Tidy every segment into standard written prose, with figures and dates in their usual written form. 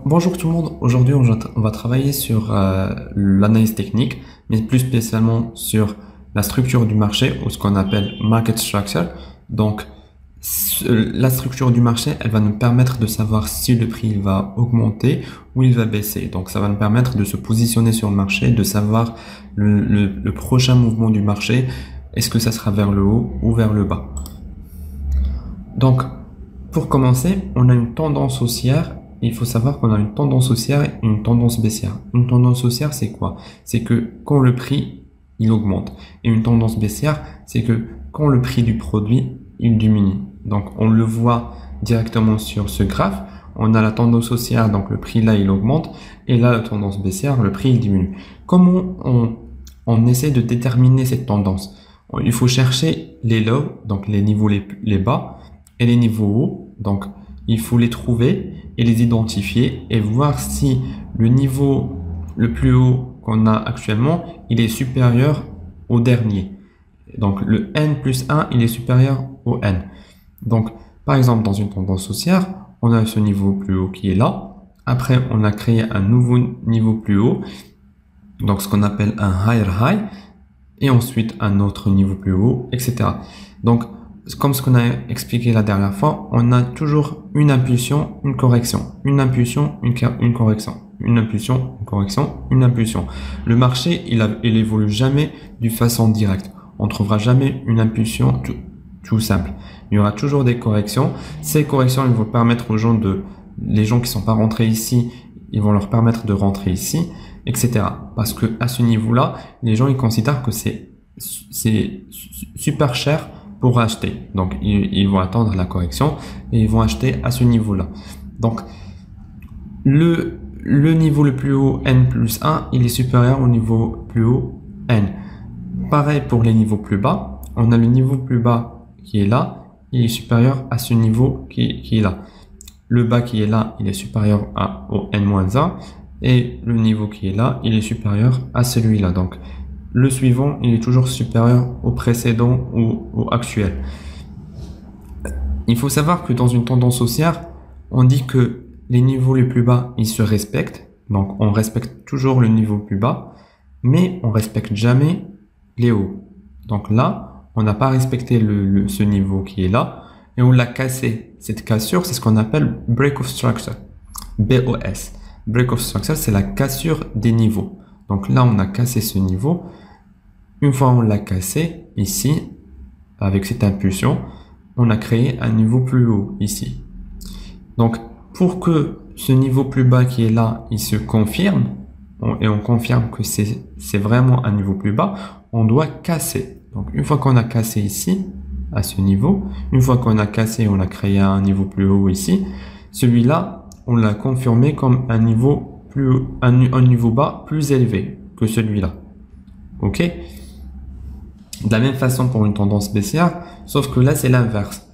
Bonjour tout le monde, aujourd'hui on va travailler sur l'analyse technique, mais plus spécialement sur la structure du marché ou ce qu'on appelle market structure. Donc la structure du marché, elle va nous permettre de savoir si le prix il va augmenter ou il va baisser. Donc ça va nous permettre de se positionner sur le marché, de savoir le prochain mouvement du marché, est-ce que ça sera vers le haut ou vers le bas. Donc pour commencer, on a une tendance haussière. Il faut savoir qu'on a une tendance haussière et une tendance baissière. Une tendance haussière, c'est quoi? C'est que quand le prix, il augmente. Et une tendance baissière, c'est que quand le prix du produit, il diminue. Donc, on le voit directement sur ce graphe. On a la tendance haussière, donc le prix là, il augmente. Et là, la tendance baissière, le prix, il diminue. Comment on essaie de déterminer cette tendance? Il faut chercher les lows, donc les niveaux les bas, et les niveaux hauts. Donc, il faut les trouver et les identifier et voir si le niveau le plus haut qu'on a actuellement, il est supérieur au dernier. Donc le n plus 1, il est supérieur au n. Donc par exemple, dans une tendance haussière, on a ce niveau plus haut qui est là. Après, on a créé un nouveau niveau plus haut, donc ce qu'on appelle un higher high, et ensuite un autre niveau plus haut, etc. Donc comme ce qu'on a expliqué la dernière fois, on a toujours une impulsion, une correction, une impulsion, une correction, une impulsion, une correction, une impulsion. Le marché, il évolue jamais d'une façon directe. On trouvera jamais une impulsion tout simple. Il y aura toujours des corrections. Ces corrections, ils vont permettre aux gens les gens qui sont pas rentrés ici, ils vont leur permettre de rentrer ici, etc. Parce que à ce niveau-là, les gens, ils considèrent que c'est super cher pour acheter. Donc, ils vont attendre la correction et ils vont acheter à ce niveau-là. Donc, le niveau le plus haut, n plus 1, il est supérieur au niveau plus haut, n. Pareil pour les niveaux plus bas. On a le niveau plus bas qui est là, il est supérieur à ce niveau qui est là. Le bas qui est là, il est supérieur au n-1 et le niveau qui est là, il est supérieur à celui-là. Donc, le suivant, il est toujours supérieur au précédent ou au actuel. Il faut savoir que dans une tendance haussière, on dit que les niveaux les plus bas, ils se respectent. Donc, on respecte toujours le niveau plus bas, mais on respecte jamais les hauts. Donc là, on n'a pas respecté ce niveau qui est là et on l'a cassé. Cette cassure, c'est ce qu'on appelle break of structure. BOS. Break of structure, c'est la cassure des niveaux. Donc là, on a cassé ce niveau. Une fois on l'a cassé, ici, avec cette impulsion, on a créé un niveau plus haut, ici. Donc, pour que ce niveau plus bas qui est là, il se confirme, et on confirme que c'est vraiment un niveau plus bas, on doit casser. Donc, une fois qu'on a cassé ici, à ce niveau, une fois qu'on a cassé, on a créé un niveau plus haut ici, celui-là, on l'a confirmé comme un niveau un niveau bas plus élevé que celui-là. Ok? De la même façon pour une tendance baissière, sauf que là c'est l'inverse.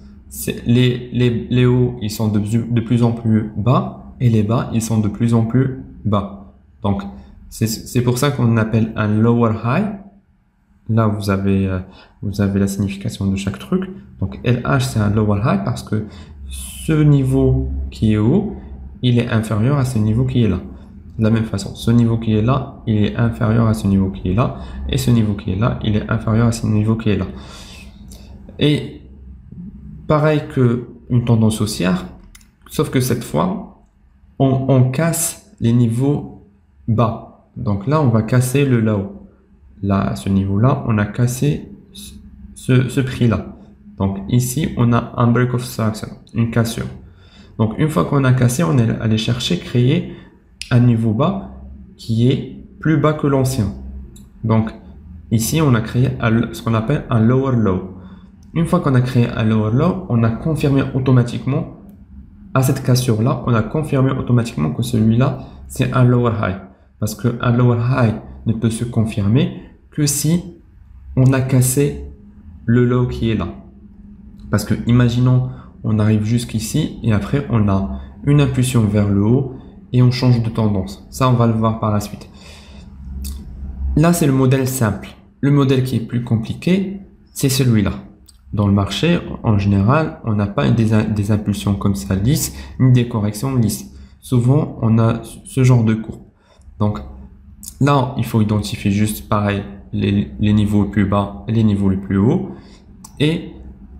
Les hauts ils sont de plus en plus bas et les bas ils sont de plus en plus bas. Donc c'est pour ça qu'on appelle un lower high. Là vous avez la signification de chaque truc. Donc LH c'est un lower high parce que ce niveau qui est haut, il est inférieur à ce niveau qui est là. De la même façon, ce niveau qui est là, il est inférieur à ce niveau qui est là, et ce niveau qui est là, il est inférieur à ce niveau qui est là. Et pareil que une tendance haussière, sauf que cette fois, on casse les niveaux bas. Donc là, on va casser le là-haut. Là, à ce niveau-là, on a cassé ce prix-là. Donc ici, on a un break of structure, une cassure. Donc une fois qu'on a cassé, on est allé chercher, créer un niveau bas qui est plus bas que l'ancien. Donc ici on a créé ce qu'on appelle un lower low. Une fois qu'on a créé un lower low, on a confirmé automatiquement à cette cassure là, on a confirmé automatiquement que celui-là c'est un lower high, parce qu'un lower high ne peut se confirmer que si on a cassé le low qui est là. Parce que imaginons on arrive jusqu'ici et après on a une impulsion vers le haut et on change de tendance. Ça, on va le voir par la suite. Là, c'est le modèle simple. Le modèle qui est plus compliqué, c'est celui-là. Dans le marché, en général, on n'a pas des impulsions comme ça lisses, ni des corrections lisses. souvent on a ce genre de courbe. Donc là, il faut identifier juste pareil les niveaux les plus bas et les niveaux les plus hauts. Et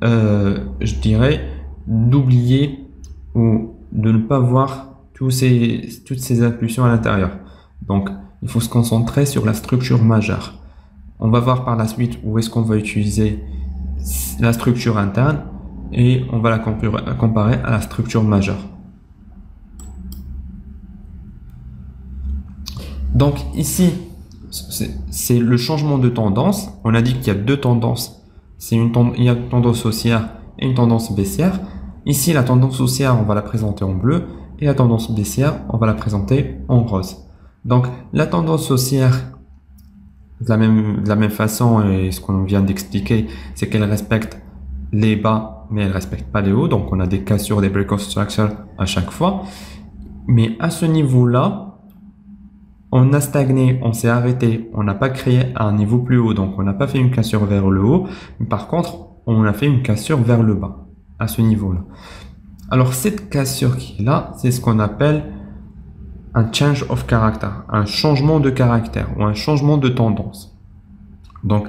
je dirais d'oublier ou de ne pas voir toutes ces impulsions à l'intérieur. Donc, il faut se concentrer sur la structure majeure. On va voir par la suite où est-ce qu'on va utiliser la structure interne et on va la comparer à la structure majeure. Donc ici, c'est le changement de tendance. On a dit qu'il y a deux tendances. Il y a une tendance haussière et une tendance baissière. Ici, la tendance haussière, on va la présenter en bleu et la tendance baissière, on va la présenter en rose. Donc la tendance haussière, de la même façon, et ce qu'on vient d'expliquer, c'est qu'elle respecte les bas, mais elle ne respecte pas les hauts. Donc on a des cassures, des break-off structures à chaque fois. Mais à ce niveau-là, on a stagné, on s'est arrêté, on n'a pas créé un niveau plus haut, donc on n'a pas fait une cassure vers le haut. Mais par contre, on a fait une cassure vers le bas, à ce niveau-là. Alors cette cassure qui est là, c'est ce qu'on appelle un change of character, un changement de caractère ou un changement de tendance. Donc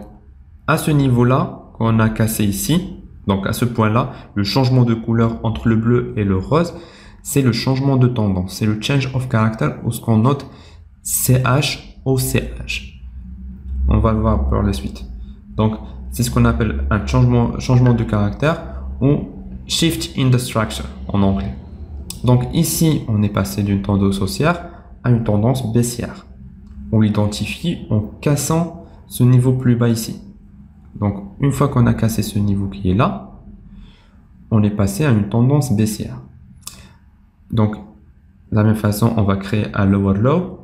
à ce niveau-là, qu'on a cassé ici, donc à ce point-là, le changement de couleur entre le bleu et le rose, c'est le changement de tendance, c'est le change of character ou ce qu'on note CH au CH. On va le voir par la suite. Donc c'est ce qu'on appelle un changement de caractère ou shift in the structure en anglais. Donc ici, on est passé d'une tendance haussière à une tendance baissière. On l'identifie en cassant ce niveau plus bas ici. Donc une fois qu'on a cassé ce niveau qui est là, on est passé à une tendance baissière. Donc de la même façon, on va créer un lower low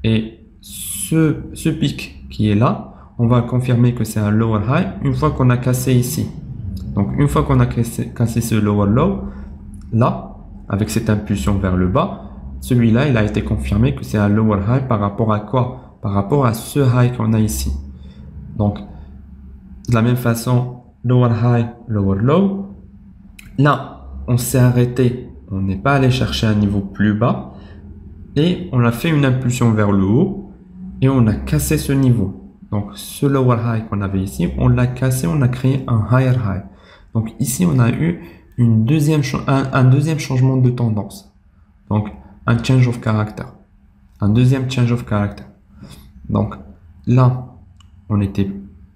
et ce pic qui est là, on va confirmer que c'est un lower high une fois qu'on a cassé ici. Donc une fois qu'on a cassé ce lower low, là, avec cette impulsion vers le bas, celui-là, il a été confirmé que c'est un lower high par rapport à quoi? Par rapport à ce high qu'on a ici. Donc, de la même façon, lower high, lower low. Là, on s'est arrêté, on n'est pas allé chercher un niveau plus bas et on a fait une impulsion vers le haut et on a cassé ce niveau. Donc, ce lower high qu'on avait ici, on l'a cassé, on a créé un higher high. Donc, ici, on a eu un deuxième changement de tendance. Donc, un change of character. Un deuxième change of character. Donc, là, on était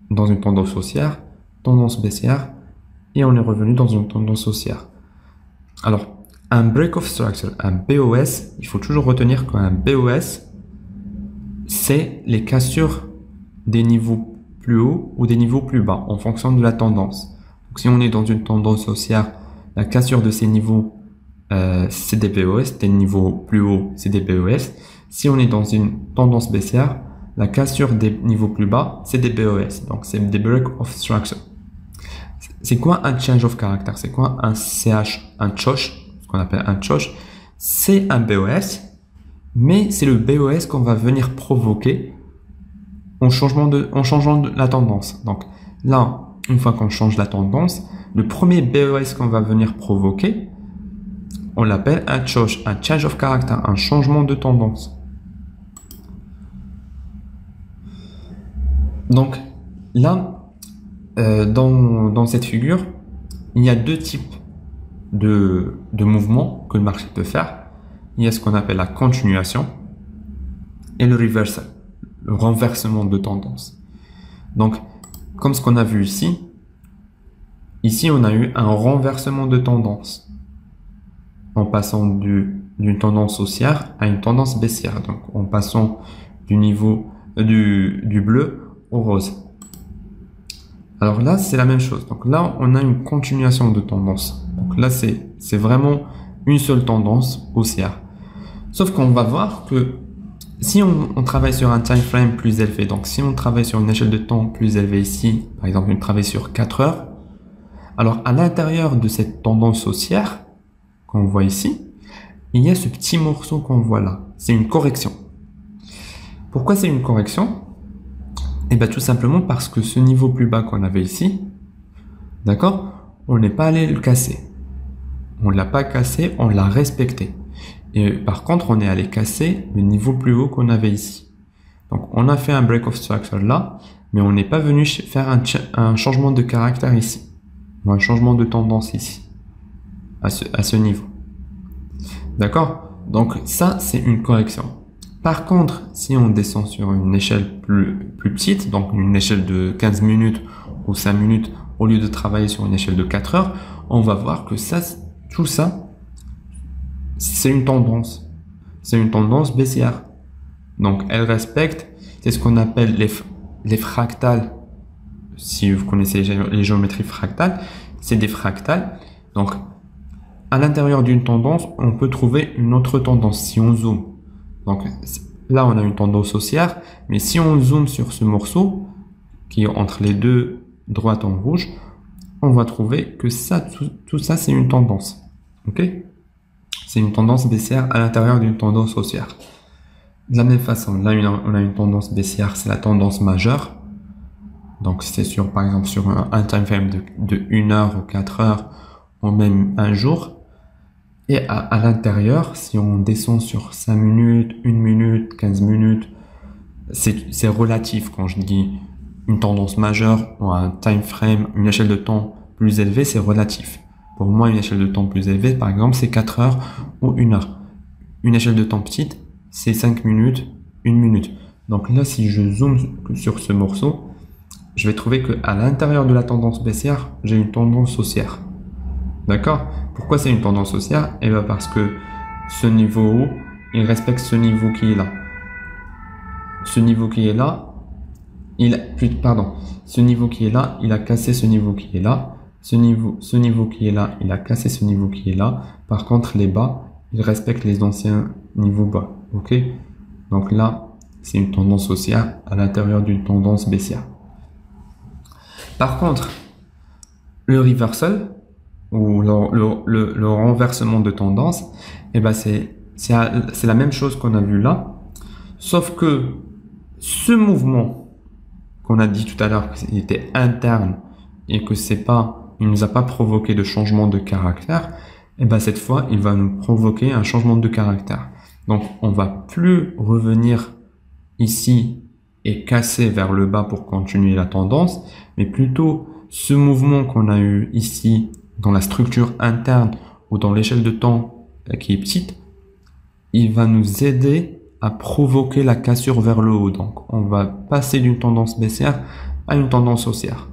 dans une tendance haussière, tendance baissière, et on est revenu dans une tendance haussière. Alors, un break-off structure, un BOS, il faut toujours retenir qu'un BOS, c'est les cassures des niveaux plus hauts ou des niveaux plus bas, en fonction de la tendance. Donc, si on est dans une tendance haussière, la cassure de ces niveaux, c'est des BOS, des niveaux plus hauts, c'est des BOS. Si on est dans une tendance baissière, la cassure des niveaux plus bas, c'est des BOS. Donc, c'est des break of structure. C'est quoi un change of character? C'est quoi un CH, un chosh, ce qu'on appelle un chosh? C'est un BOS, mais c'est le BOS qu'on va venir provoquer en changeant de la tendance. Donc, là, une fois qu'on change la tendance, le premier BOS qu'on va venir provoquer, on l'appelle un chosh, un change of character, un changement de tendance. Donc là, dans cette figure, il y a deux types de mouvements que le marché peut faire. Il y a ce qu'on appelle la continuation et le reversal, le renversement de tendance. Donc, comme ce qu'on a vu ici, on a eu un renversement de tendance en passant d'une tendance haussière à une tendance baissière, donc en passant du niveau du bleu au rose. Alors là, c'est la même chose. Donc là, on a une continuation de tendance. Donc là, c'est vraiment une seule tendance haussière. Sauf qu'on va voir que si on travaille sur un time frame plus élevé, donc si on travaille sur une échelle de temps plus élevée ici, par exemple, on travaille sur 4 heures, alors à l'intérieur de cette tendance haussière qu'on voit ici, il y a ce petit morceau qu'on voit là. C'est une correction. Pourquoi c'est une correction? Eh bien tout simplement parce que ce niveau plus bas qu'on avait ici, d'accord, on n'est pas allé le casser. On ne l'a pas cassé, on l'a respecté. Et par contre, on est allé casser le niveau plus haut qu'on avait ici. Donc, on a fait un break of structure là, mais on n'est pas venu faire un changement de caractère ici, ou un changement de tendance ici, à ce niveau. D'accord? Donc, ça, c'est une correction. Par contre, si on descend sur une échelle plus petite, donc une échelle de 15 minutes ou 5 minutes, au lieu de travailler sur une échelle de 4 heures, on va voir que ça, tout ça, c'est une tendance. C'est une tendance baissière. Donc, elle respecte, c'est ce qu'on appelle les fractales. Si vous connaissez les géométries fractales, c'est des fractales. Donc, à l'intérieur d'une tendance, on peut trouver une autre tendance si on zoome. Donc, là, on a une tendance haussière, mais si on zoome sur ce morceau, qui est entre les deux droites en rouge, on va trouver que ça, tout ça, c'est une tendance. Ok? C'est une tendance baissière à l'intérieur d'une tendance haussière. De la même façon, là, on a une tendance baissière, c'est la tendance majeure. Donc, c'est sur, par exemple, sur un time frame de 1 heure ou 4 heures, ou même un jour. Et à l'intérieur, si on descend sur 5 minutes, 1 minute, 15 minutes, c'est relatif quand je dis une tendance majeure ou un time frame, une échelle de temps plus élevée, c'est relatif. Pour moi, une échelle de temps plus élevée, par exemple, c'est 4 heures ou 1 heure. Une échelle de temps petite, c'est 5 minutes, 1 minute. Donc là, si je zoome sur ce morceau, je vais trouver qu'à l'intérieur de la tendance baissière, j'ai une tendance haussière. D'accord? Pourquoi c'est une tendance haussière? Eh bien parce que ce niveau haut, il respecte ce niveau qui est là. Ce niveau qui est là, ce niveau qui est là, il a cassé ce niveau qui est là. Ce niveau qui est là, il a cassé ce niveau qui est là. Par contre, les bas, ils respectent les anciens niveaux bas. Ok? Donc là, c'est une tendance haussière à l'intérieur d'une tendance baissière. Par contre, le reversal, ou le renversement de tendance, eh ben c'est la même chose qu'on a vu là, sauf que ce mouvement qu'on a dit tout à l'heure qu'il était interne et que il nous a pas provoqué de changement de caractère, eh ben cette fois il va nous provoquer un changement de caractère. Donc on va plus revenir ici et casser vers le bas pour continuer la tendance, mais plutôt ce mouvement qu'on a eu ici dans la structure interne ou dans l'échelle de temps qui est petite, il va nous aider à provoquer la cassure vers le haut. Donc, on va passer d'une tendance baissière à une tendance haussière.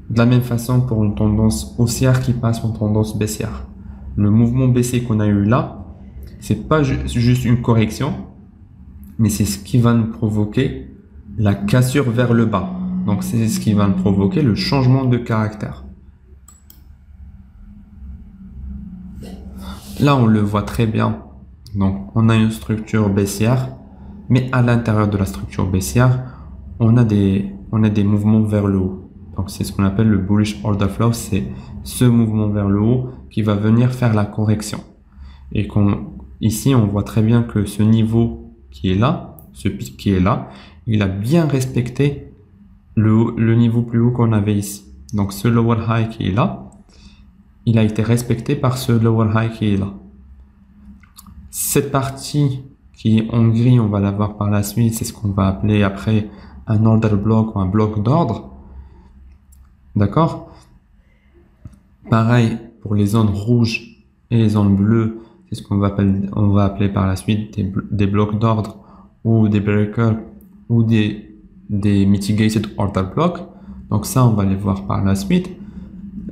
De la même façon pour une tendance haussière qui passe en tendance baissière. Le mouvement baissier qu'on a eu là, c'est pas juste une correction, mais c'est ce qui va nous provoquer la cassure vers le bas. Donc, c'est ce qui va nous provoquer le changement de caractère. Là, on le voit très bien. Donc, on a une structure baissière, mais à l'intérieur de la structure baissière, on a des mouvements vers le haut. Donc, c'est ce qu'on appelle le bullish order flow. C'est ce mouvement vers le haut qui va venir faire la correction. Et ici, on voit très bien que ce niveau qui est là, ce pic qui est là, il a bien respecté le niveau plus haut qu'on avait ici. Donc, ce lower high qui est là, il a été respecté par ce lower high qui est là. Cette partie qui est en gris, on va la voir par la suite, c'est ce qu'on va appeler après un order block ou un bloc d'ordre. D'accord? Pareil pour les zones rouges et les zones bleues, c'est ce qu'on va appeler par la suite des blocs d'ordre ou des breakers ou des mitigated order blocks. Donc ça, on va les voir par la suite.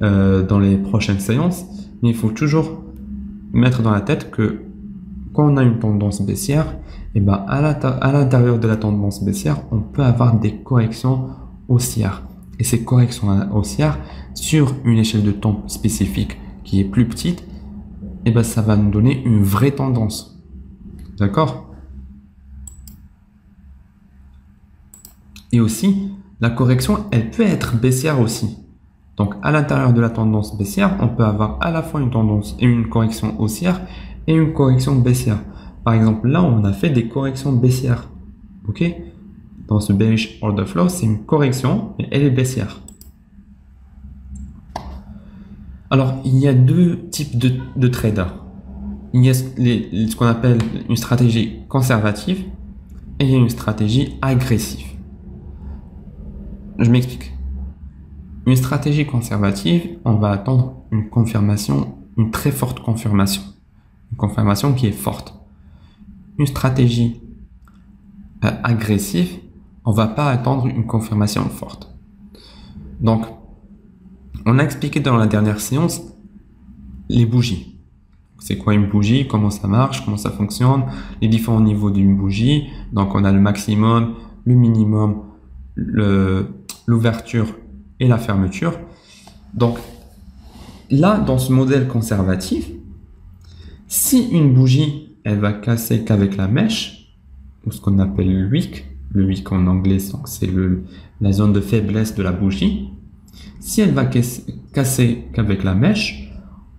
Dans les prochaines séances, mais il faut toujours mettre dans la tête que quand on a une tendance baissière, et ben à l'intérieur de la tendance baissière, on peut avoir des corrections haussières. Et ces corrections haussières, sur une échelle de temps spécifique qui est plus petite, et ben ça va nous donner une vraie tendance. D'accord? Et aussi, la correction, elle peut être baissière aussi. Donc, à l'intérieur de la tendance baissière, on peut avoir à la fois une tendance et une correction haussière et une correction baissière. Par exemple, là, on a fait des corrections baissières. OK? Dans ce bearish order flow, c'est une correction, mais elle est baissière. Alors, il y a deux types de traders. il y a ce qu'on appelle une stratégie conservative et il y a une stratégie agressive. Je m'explique. Une stratégie conservative, on va attendre une confirmation, une très forte confirmation. Une confirmation qui est forte. Une stratégie agressive, on va pas attendre une confirmation forte. Donc, on a expliqué dans la dernière séance les bougies. C'est quoi une bougie, comment ça marche, comment ça fonctionne, les différents niveaux d'une bougie. Donc, on a le maximum, le minimum, l'ouverture et la fermeture. Donc, là, dans ce modèle conservatif, si une bougie, elle va casser qu'avec la mèche, ou ce qu'on appelle le wick en anglais, c'est la zone de faiblesse de la bougie, si elle va casser qu'avec la mèche,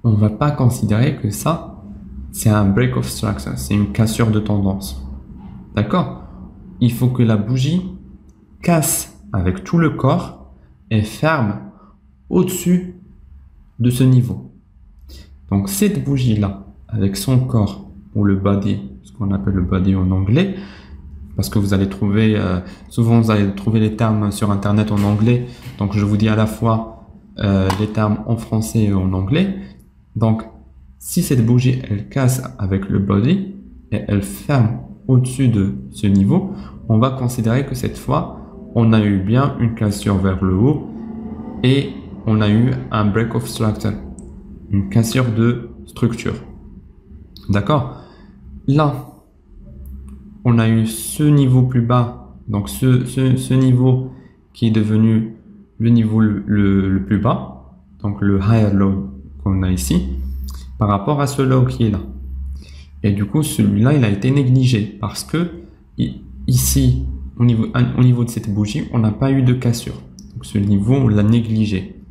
on ne va pas considérer que ça, c'est un break of structure, c'est une cassure de tendance. D'accord? Il faut que la bougie casse avec tout le corps et ferme au-dessus de ce niveau. Donc cette bougie-là, avec son corps, ou le body, ce qu'on appelle le body en anglais, parce que vous allez trouver, souvent vous allez trouver les termes sur internet en anglais, donc je vous dis à la fois les termes en français et en anglais. Donc si cette bougie elle casse avec le body et elle ferme au-dessus de ce niveau, on va considérer que cette fois on a eu bien une cassure vers le haut et on a eu un break of structure, une cassure de structure. D'accord? Là, on a eu ce niveau plus bas, donc ce niveau qui est devenu le niveau le plus bas, donc le higher low qu'on a ici, par rapport à ce low qui est là. Et du coup, celui-là, il a été négligé parce que ici, au niveau de cette bougie, on n'a pas eu de cassure. Donc ce niveau, on l'a négligé.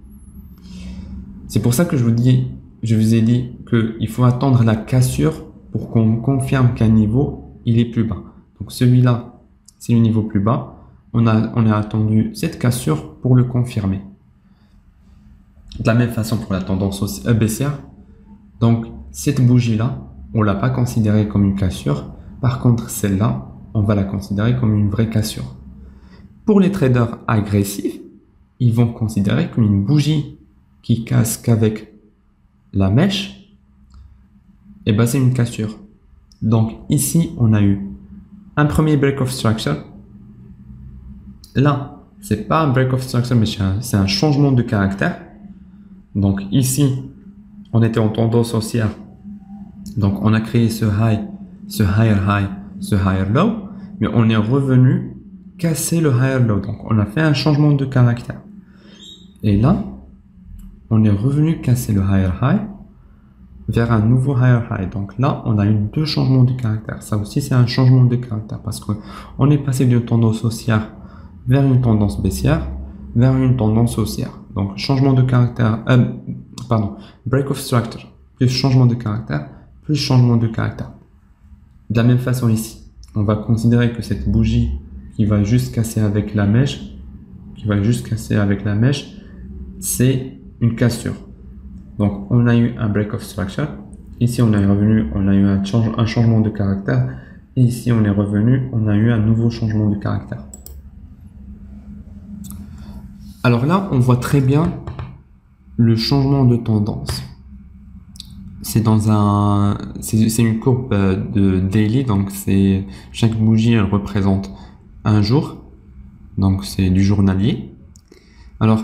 C'est pour ça que je vous ai dit qu'il faut attendre la cassure pour qu'on confirme qu'un niveau il est plus bas. Donc celui-là, c'est le niveau plus bas. On a attendu cette cassure pour le confirmer. De la même façon pour la tendance baissière. Donc cette bougie-là, on ne l'a pas considérée comme une cassure. Par contre, celle-là, on va la considérer comme une vraie cassure. Pour les traders agressifs, ils vont considérer qu'une bougie qui casse qu'avec la mèche, et ben c'est une cassure. Donc ici, on a eu un premier break of structure. Là, c'est pas un break of structure, mais c'est un changement de caractère. Donc ici, on était en tendance haussière. Donc on a créé ce high, ce higher high, ce higher low, mais on est revenu casser le higher low. Donc on a fait un changement de caractère. Et là, on est revenu casser le higher high vers un nouveau higher high. Donc là, on a eu deux changements de caractère. Ça aussi, c'est un changement de caractère parce qu'on est passé d'une tendance haussière vers une tendance baissière, vers une tendance haussière. Donc, changement de caractère, break of structure, plus changement de caractère, plus changement de caractère. De la même façon ici, on va considérer que cette bougie qui va juste casser avec la mèche, c'est une cassure. Donc, on a eu un break of structure. Ici, on est revenu, on a eu un changement de caractère. Et ici, on est revenu, on a eu un nouveau changement de caractère. Alors là, on voit très bien le changement de tendance. C'est une courbe de daily, donc chaque bougie, elle représente un jour. Donc, c'est du journalier. Alors,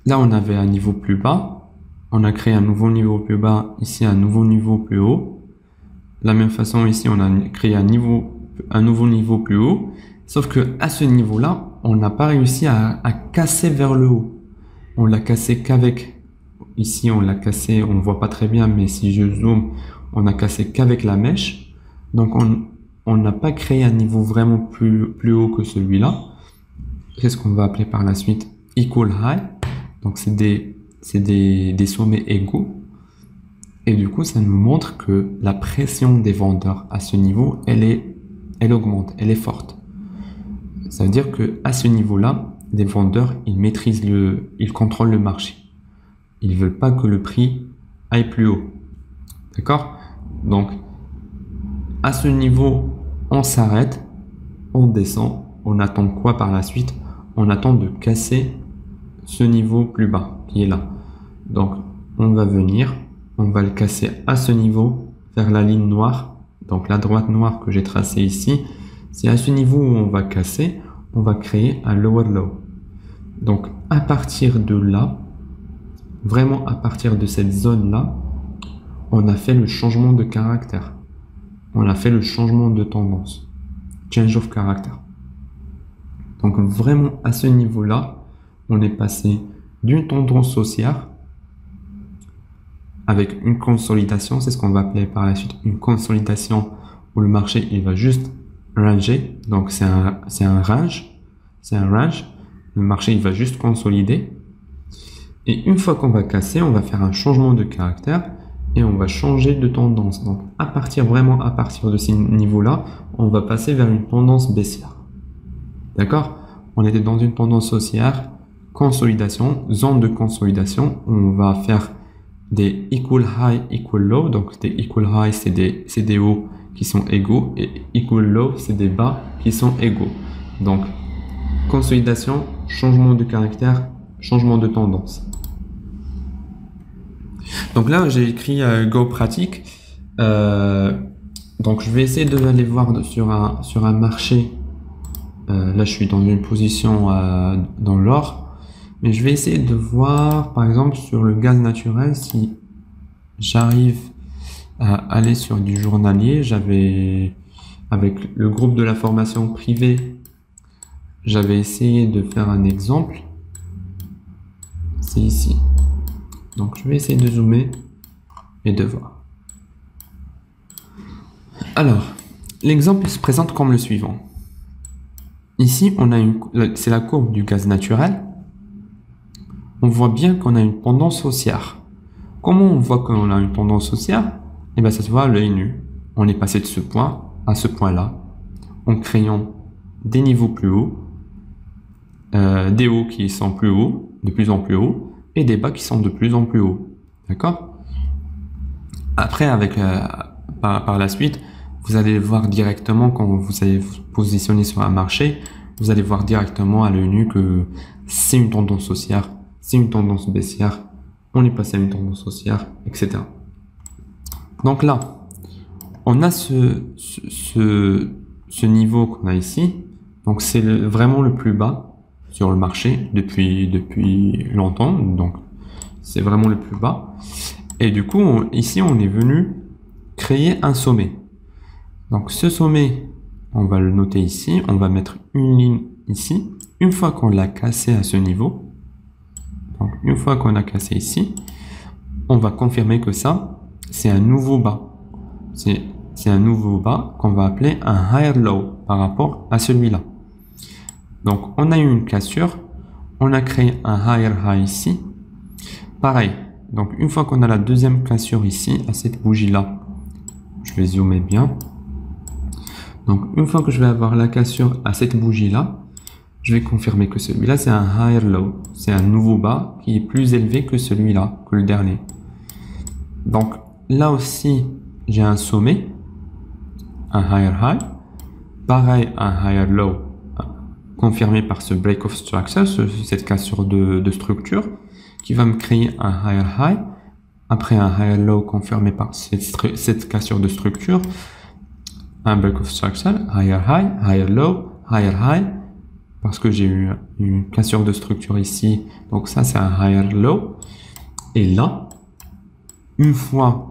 là, on avait un niveau plus bas. On a créé un nouveau niveau plus bas, ici un nouveau niveau plus haut. De la même façon, ici, on a créé un nouveau niveau plus haut. Sauf que à ce niveau-là, on n'a pas réussi à casser vers le haut. On l'a cassé qu'avec... Ici, on l'a cassé, on ne voit pas très bien, mais si je zoome, on a cassé qu'avec la mèche. Donc, on n'a pas créé un niveau vraiment plus haut que celui-là. Qu'est-ce qu'on va appeler par la suite? Equal high. Donc, c'est des sommets égaux. Et du coup, ça nous montre que la pression des vendeurs à ce niveau, elle augmente, elle est forte. Ça veut dire que à ce niveau-là, les vendeurs, ils contrôlent le marché. Ils ne veulent pas que le prix aille plus haut. D'accord? Donc, à ce niveau, on s'arrête, on descend, on attend quoi par la suite? On attend de casser ce niveau plus bas qui est là. Donc, on va venir, on va le casser à ce niveau vers la ligne noire. Donc, la droite noire que j'ai tracée ici, c'est à ce niveau où on va casser, on va créer un lower low. Donc, à partir de là, vraiment à partir de cette zone-là, on a fait le changement de caractère. On a fait le changement de tendance. Change of character. Donc, vraiment à ce niveau-là, on est passé d'une tendance haussière avec une consolidation, c'est ce qu'on va appeler par la suite une consolidation où le marché il va juste ranger, donc c'est un range, le marché il va juste consolider et une fois qu'on va casser, on va faire un changement de caractère et on va changer de tendance. Donc vraiment à partir de ces niveaux-là, on va passer vers une tendance baissière. D'accord? On était dans une tendance haussière, consolidation, zone de consolidation, on va faire des equal high, equal low. Donc des equal high, c'est des hauts qui sont égaux et equal low, c'est des bas qui sont égaux. Donc consolidation, changement de caractère, changement de tendance. Donc là, j'ai écrit Go pratique. Donc je vais essayer de aller voir sur un marché. Là, je suis dans une position dans l'or. Mais je vais essayer de voir, par exemple, sur le gaz naturel, si j'arrive à aller sur du journalier. Avec le groupe de la formation privée, j'avais essayé de faire un exemple. C'est ici. Donc, je vais essayer de zoomer et de voir. Alors, l'exemple se présente comme le suivant. Ici, c'est la courbe du gaz naturel. On voit bien qu'on a une tendance haussière. Comment on voit qu'on a une tendance haussière? Eh bien, ça se voit à l'œil nu. On est passé de ce point à ce point-là, en créant des niveaux plus hauts, des hauts qui sont plus hauts, de plus en plus hauts, et des bas qui sont de plus en plus hauts. D'accord? Après, par la suite, vous allez voir directement, quand vous allez vous positionner sur un marché, vous allez voir directement à l'œil nu que c'est une tendance haussière, c'est une tendance baissière, on est passé à une tendance haussière, etc. Donc là, on a ce niveau qu'on a ici. Donc c'est vraiment le plus bas sur le marché depuis longtemps. Donc c'est vraiment le plus bas. Et du coup, ici, on est venu créer un sommet. Donc ce sommet, on va le noter ici. On va mettre une ligne ici. Une fois qu'on l'a cassé à ce niveau, donc une fois qu'on a cassé ici, on va confirmer que ça, c'est un nouveau bas. C'est un nouveau bas qu'on va appeler un higher low par rapport à celui-là. Donc on a eu une cassure, on a créé un higher high ici. Pareil, donc une fois qu'on a la deuxième cassure ici, à cette bougie-là, je vais zoomer bien. Donc une fois que je vais avoir la cassure à cette bougie-là, je vais confirmer que celui-là, c'est un higher low. C'est un nouveau bas qui est plus élevé que celui-là, que le dernier. Donc là aussi, j'ai un sommet, un higher high. Pareil, un higher low confirmé par ce break of structure, cette cassure de structure, qui va me créer un higher high. Après un higher low confirmé par cette cassure de structure, un break of structure, higher low, higher high, parce que j'ai eu une cassure de structure ici, donc ça c'est un higher low. Et là, une fois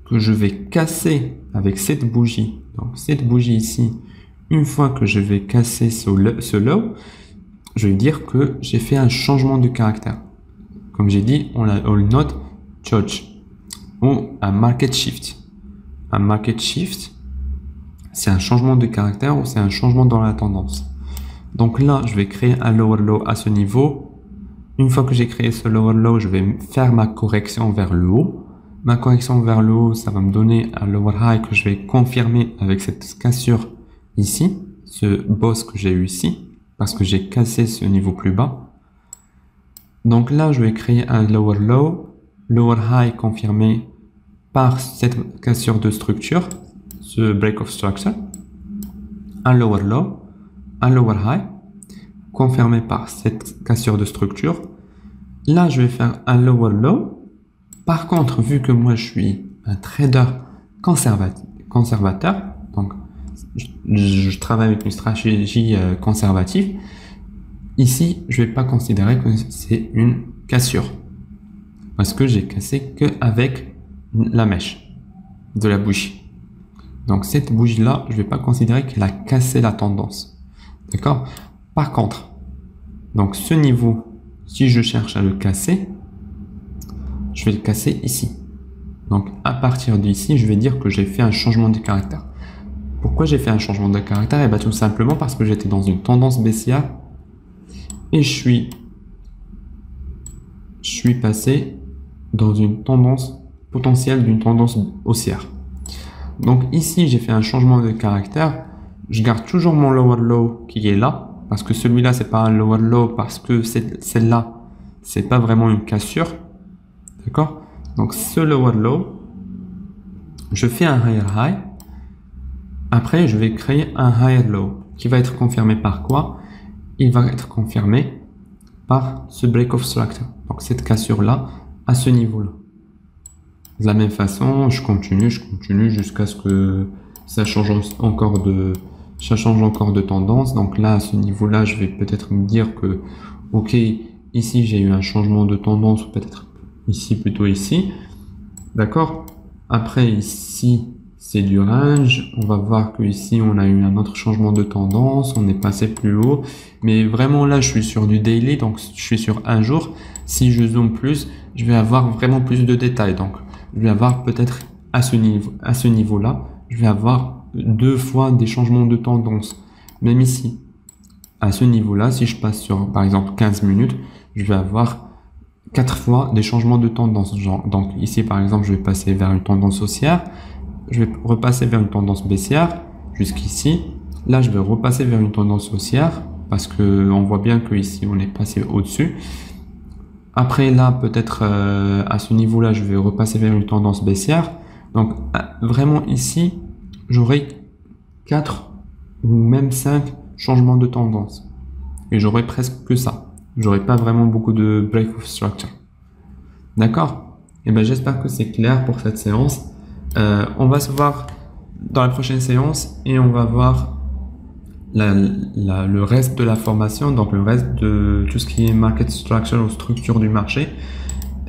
que je vais casser avec cette bougie, donc cette bougie ici, une fois que je vais casser ce low, je vais dire que j'ai fait un changement de caractère. Comme j'ai dit, on le note Church ou un market shift. Un market shift, c'est un changement de caractère ou c'est un changement dans la tendance. Donc là, je vais créer un lower low à ce niveau. Une fois que j'ai créé ce lower low, je vais faire ma correction vers le haut. Ma correction vers le haut, ça va me donner un lower high que je vais confirmer avec cette cassure ici, ce boss que j'ai eu ici, parce que j'ai cassé ce niveau plus bas. Donc là, je vais créer un lower low, lower high confirmé par cette cassure de structure, ce break of structure, un lower low, un lower high, confirmé par cette cassure de structure. Là, je vais faire un lower low. Par contre, vu que moi, je suis un trader conservateur, donc je travaille avec une stratégie conservative, ici, je ne vais pas considérer que c'est une cassure. Parce que j'ai cassé qu'avec la mèche de la bougie. Donc cette bougie-là, je ne vais pas considérer qu'elle a cassé la tendance. D'accord? Par contre, donc ce niveau, si je cherche à le casser, je vais le casser ici. Donc à partir d'ici, je vais dire que j'ai fait un changement de caractère. Pourquoi j'ai fait un changement de caractère? Eh bien, tout simplement parce que j'étais dans une tendance baissière et je suis passé dans une tendance potentielle d'une tendance haussière. Donc ici, j'ai fait un changement de caractère. Je garde toujours mon lower low qui est là, parce que celui-là, c'est pas un lower low, parce que celle-là, c'est pas vraiment une cassure. D'accord? Donc ce lower low, je fais un higher high. Après, je vais créer un higher low qui va être confirmé par quoi? Il va être confirmé par ce break of structure. Donc cette cassure-là, à ce niveau-là. De la même façon, je continue jusqu'à ce que ça change encore de tendance. Donc là, à ce niveau-là, je vais peut-être me dire que, ok, ici j'ai eu un changement de tendance, ou peut-être ici, plutôt ici. D'accord? Après, ici, c'est du range. On va voir que ici on a eu un autre changement de tendance. On est passé plus haut. Mais vraiment là, je suis sur du daily, donc je suis sur un jour. Si je zoome plus, je vais avoir vraiment plus de détails. Donc, je vais avoir peut-être à ce niveau-là, je vais avoir 2 fois des changements de tendance. Même ici, à ce niveau-là, si je passe sur, par exemple, 15 minutes, je vais avoir 4 fois des changements de tendance. Donc ici, par exemple, je vais passer vers une tendance haussière. Je vais repasser vers une tendance baissière jusqu'ici. Là, je vais repasser vers une tendance haussière parce qu'on voit bien que ici on est passé au-dessus. Après là, peut-être à ce niveau-là, je vais repasser vers une tendance baissière. Donc vraiment ici, j'aurai 4 ou même 5 changements de tendance. Et j'aurai presque que ça. J'aurai pas vraiment beaucoup de break of structure. D'accord? Et ben j'espère que c'est clair pour cette séance. On va se voir dans la prochaine séance et on va voir le reste de la formation, donc le reste de tout ce qui est market structure ou structure du marché.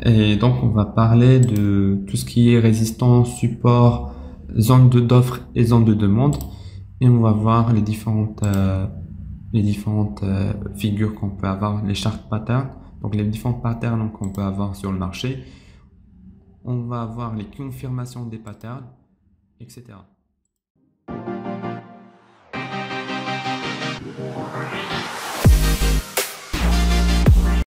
Et donc on va parler de tout ce qui est résistance, support, zone d'offre et zone de demande. Et on va voir les différentes figures qu'on peut avoir, les chart patterns, donc les différents patterns qu'on peut avoir sur le marché. On va avoir les confirmations des patterns, etc.